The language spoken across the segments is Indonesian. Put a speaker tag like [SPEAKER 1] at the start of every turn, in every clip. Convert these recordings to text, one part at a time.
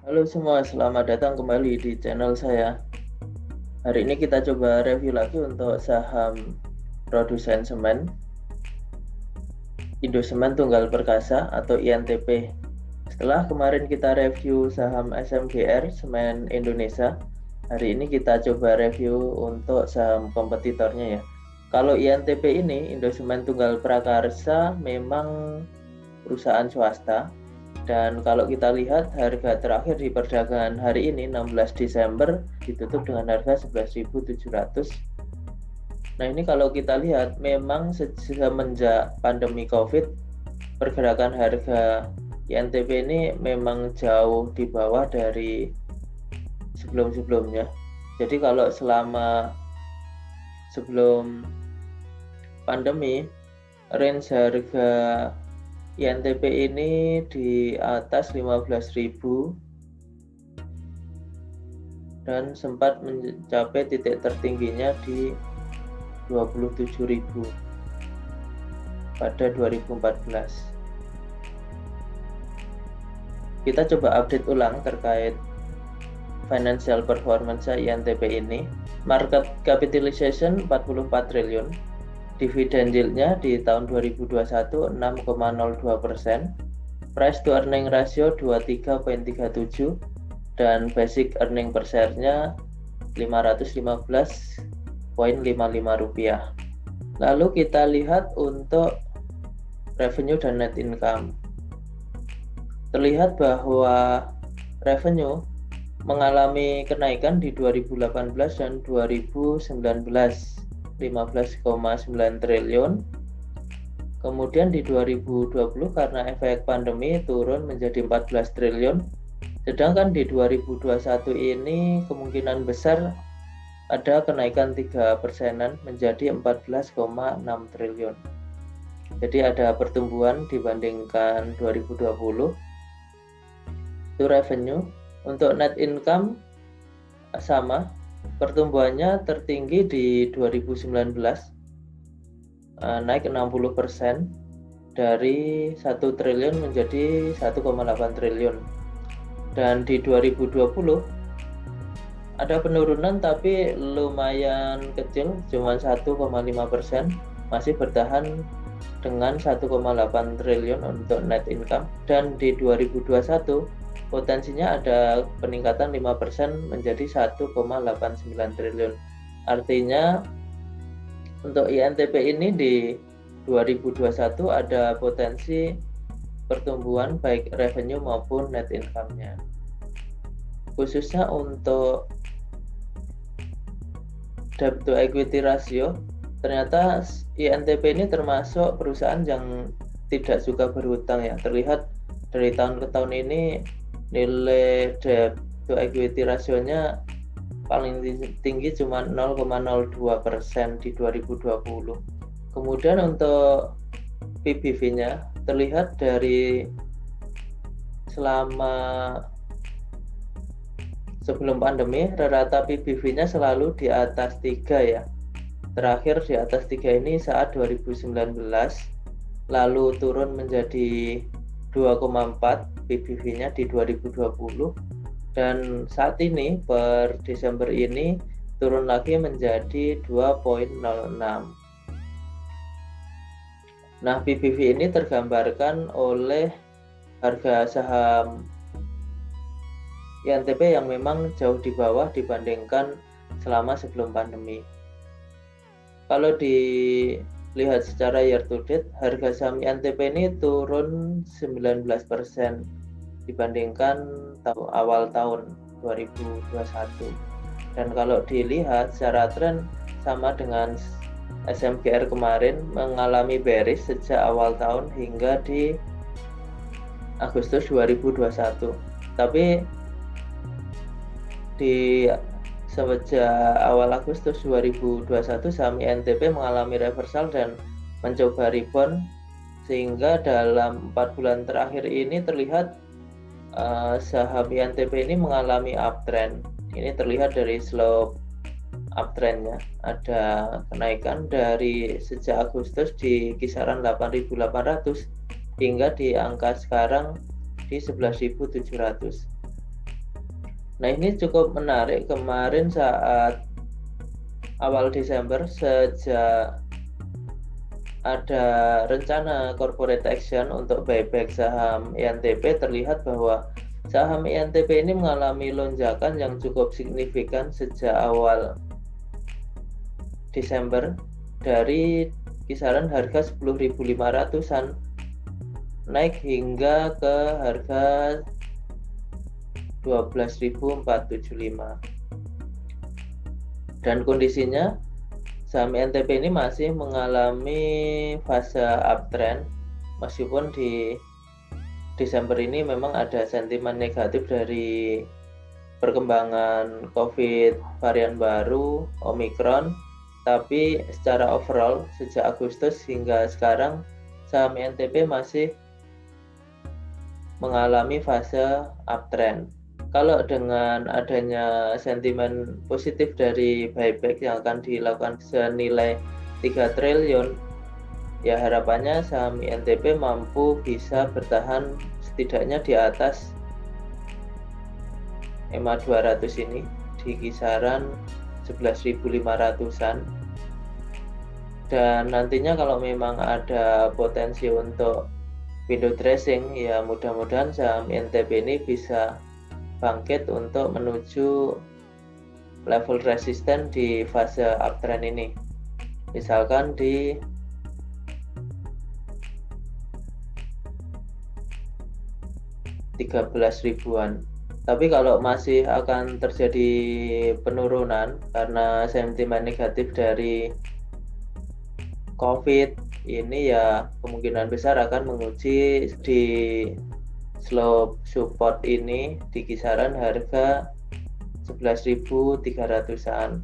[SPEAKER 1] Halo semua, selamat datang kembali di channel saya. Hari ini kita coba review lagi untuk saham produsen semen, Indosemen Tunggal Perkasa atau INTP. Setelah kemarin kita review saham SMGR, Semen Indonesia, hari ini kita coba review untuk saham kompetitornya ya. Kalau INTP ini, Indosemen Tunggal Prakarsa, memang perusahaan swasta. Dan kalau kita lihat harga terakhir di perdagangan hari ini 16 Desember ditutup dengan harga 11.700. Nah, ini kalau kita lihat memang semenjak pandemi Covid, pergerakan harga INTP ini memang jauh di bawah dari sebelum-sebelumnya. Jadi kalau sebelum pandemi, range harga INTP ini di atas 15.000 dan sempat mencapai titik tertingginya di 27.000 pada 2014. Kita coba update ulang terkait financial performance INTP ini. Market capitalization 44 triliun. Dividen yieldnya di tahun 2021 6,02%, price to earning ratio 23,37, dan basic earning per share-nya 515,55 rupiah. Lalu kita lihat untuk revenue dan net income. Terlihat bahwa revenue mengalami kenaikan di 2018 dan 2019. 15,9 triliun. Kemudian di 2020 karena efek pandemi turun menjadi 14 triliun. Sedangkan di 2021 ini kemungkinan besar ada kenaikan 3% menjadi 14,6 triliun. Jadi ada pertumbuhan dibandingkan 2020. Itu revenue. Untuk net income sama, pertumbuhannya tertinggi di 2019, naik 60% dari 1 triliun menjadi 1,8 triliun. Dan di 2020 ada penurunan tapi lumayan kecil, cuma 1,5%, masih bertahan dengan 1,8 triliun untuk net income. Dan di 2021 potensinya ada peningkatan 5% menjadi 1,89 triliun. Artinya untuk INTP ini di 2021 ada potensi pertumbuhan baik revenue maupun net income-nya. Khususnya untuk debt to equity ratio, ternyata INTP ini termasuk perusahaan yang tidak suka berhutang ya. Terlihat dari tahun ke tahun ini nilai debt to equity rasionya paling tinggi cuma 0,02% di 2020. Kemudian untuk PBV-nya terlihat dari selama sebelum pandemi rata PBV-nya selalu di atas 3 ya. Terakhir di atas 3 ini saat 2019, lalu turun menjadi 2,4 PBV-nya di 2020, dan saat ini per Desember ini turun lagi menjadi 2,06. Nah, PBV ini tergambarkan oleh harga saham INTP yang memang jauh di bawah dibandingkan selama sebelum pandemi. Kalau dilihat secara year to date, harga saham INTP ini turun 19% dibandingkan awal tahun 2021. Dan kalau dilihat secara tren sama dengan SMGR kemarin mengalami bearish sejak awal tahun hingga di Agustus 2021. Tapi di sejak awal Agustus 2021 saham INTP mengalami reversal dan mencoba rebound, sehingga dalam 4 bulan terakhir ini terlihat saham INTP ini mengalami uptrend. Ini terlihat dari slope uptrendnya, ada kenaikan dari sejak Agustus di kisaran 8.800 hingga di angka sekarang di 11.700. Nah, ini cukup menarik. Kemarin saat awal Desember, sejak ada rencana corporate action untuk buyback saham INTP, terlihat bahwa saham INTP ini mengalami lonjakan yang cukup signifikan sejak awal Desember, dari kisaran harga 10.500-an naik hingga ke harga 12.475. Dan kondisinya saham INTP ini masih mengalami fase uptrend, meskipun di Desember ini memang ada sentimen negatif dari perkembangan COVID varian baru Omicron, tapi secara overall sejak Agustus hingga sekarang saham INTP masih mengalami fase uptrend. Kalau dengan adanya sentimen positif dari buyback yang akan dilakukan senilai 3 triliun, ya harapannya saham INTP mampu bisa bertahan setidaknya di atas EMA 200 ini, di kisaran 11.500-an. Dan nantinya kalau memang ada potensi untuk window dressing, ya mudah-mudahan saham INTP ini bisa bangkit untuk menuju level resisten di fase uptrend ini, misalkan di 13 ribuan. Tapi kalau masih akan terjadi penurunan karena sentimen negatif dari COVID ini, ya kemungkinan besar akan menguji di slope support ini di kisaran harga 11.300-an.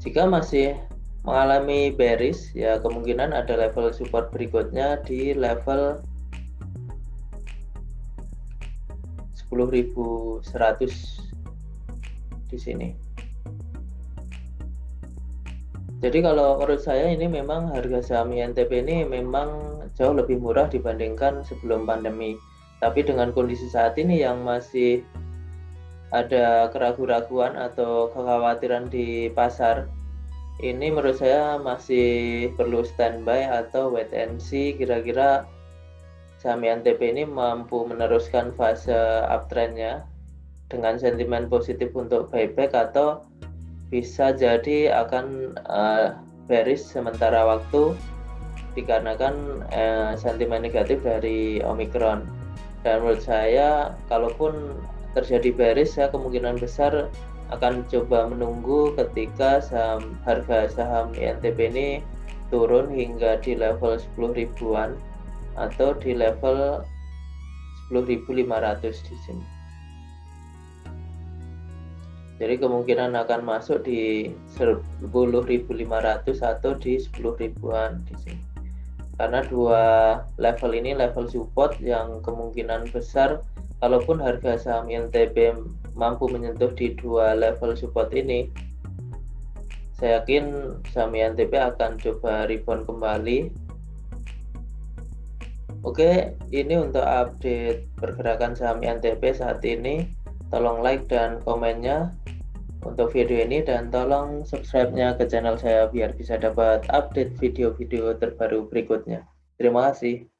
[SPEAKER 1] Jika masih mengalami bearish, ya kemungkinan ada level support berikutnya di level 10.100 di sini. Jadi kalau menurut saya ini memang harga saham INTP ini memang jauh lebih murah dibandingkan sebelum pandemi. Tapi dengan kondisi saat ini yang masih ada keraguan-keraguan atau kekhawatiran di pasar, ini menurut saya masih perlu standby atau wait and see, kira-kira saham INTP ini mampu meneruskan fase uptrendnya dengan sentimen positif untuk buyback, atau bisa jadi akan bearish sementara waktu dikarenakan sentimen negatif dari Omicron. Dan menurut saya, kalaupun terjadi bearish, saya kemungkinan besar akan coba menunggu ketika harga saham INTP ini turun hingga di level 10 ribuan atau di level 10.500 di sini. Jadi kemungkinan akan masuk di 10.500 atau di 10 ribuan di sini. Karena dua level ini level support yang kemungkinan besar, kalaupun harga saham INTP mampu menyentuh di dua level support ini, saya yakin saham INTP akan coba rebound kembali. Oke, ini untuk update pergerakan saham INTP saat ini. Tolong like dan komennya untuk video ini, dan tolong subscribe-nya ke channel saya biar bisa dapat update video-video terbaru berikutnya. Terima kasih.